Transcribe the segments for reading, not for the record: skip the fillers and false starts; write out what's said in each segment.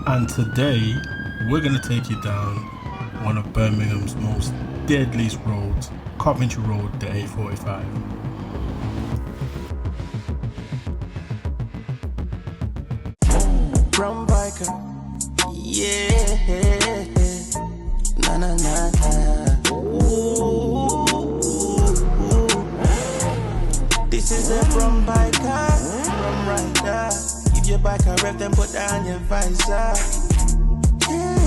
And today we're going to take you down one of Birmingham's most deadliest roads, Coventry Road, the A45. Brown biker, yeah, na na na na. Ooh. This is a brown biker, brown rider. Give your bike a rev, then put down your visor. Yeah.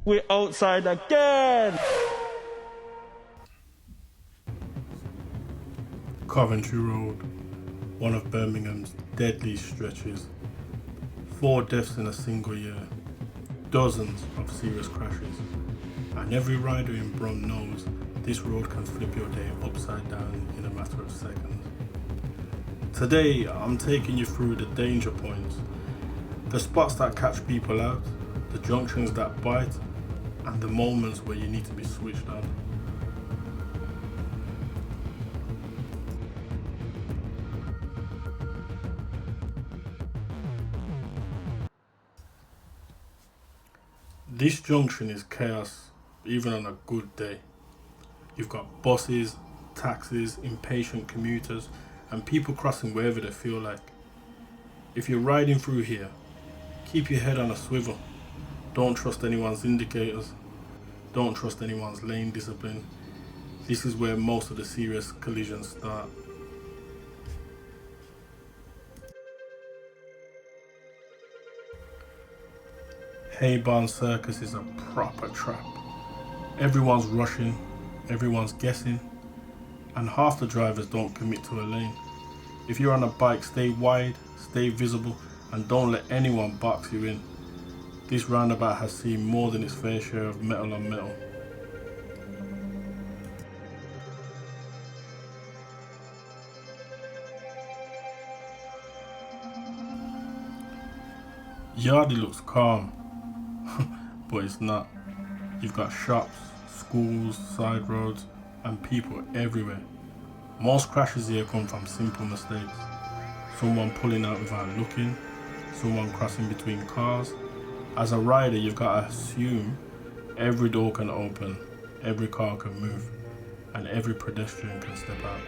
We're outside again. Coventry Road, one of Birmingham's deadliest stretches. 4 deaths in a single year, dozens of serious crashes, and every rider in Brum knows this road can flip your day upside down in a matter of seconds. Today I'm taking you through the danger points, the spots that catch people out, the junctions that bite, and the moments where you need to be switched on. This junction is chaos, even on a good day. You've got buses, taxis, impatient commuters, and people crossing wherever they feel like. If you're riding through here, keep your head on a swivel. Don't trust anyone's indicators. Don't trust anyone's lane discipline. This is where most of the serious collisions start. Haybarn Circus is a proper trap. Everyone's rushing, everyone's guessing, and half the drivers don't commit to a lane. If you're on a bike, stay wide, stay visible, and don't let anyone box you in. This roundabout has seen more than its fair share of metal on metal. Yardie looks calm, but it's not. You've got shops, schools, side roads, and people everywhere. Most crashes here come from simple mistakes. Someone pulling out without looking, someone crossing between cars. As a rider, you've got to assume every door can open, every car can move, and every pedestrian can step out.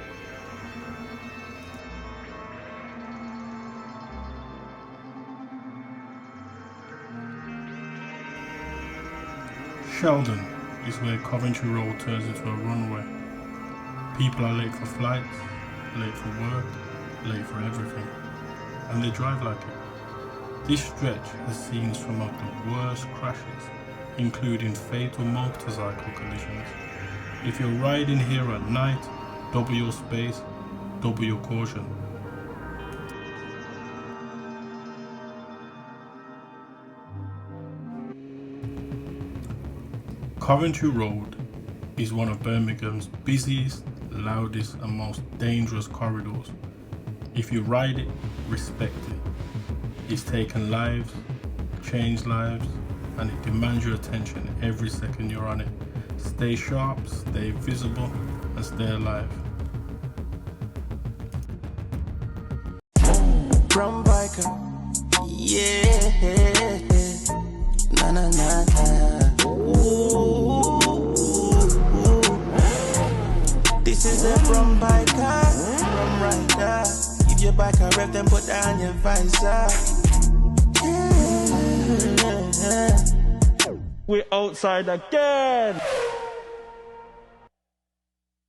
Sheldon is where Coventry Road turns into a runway. People are late for flights, late for work, late for everything, and they drive like it. This stretch has seen some of the worst crashes, including fatal motorcycle collisions. If you're riding here at night, double your space, double your caution. Coventry Road is one of Birmingham's busiest, loudest and most dangerous corridors. If you ride it, respect it. It's taken lives, changed lives, and it demands your attention every second you're on it. Stay sharp, stay visible, and stay alive. Brown biker, yeah, na na na na. Ooh. This is a brown biker, brown rider. Give your bike a rev, then put down your visor. Yeah. We're outside again.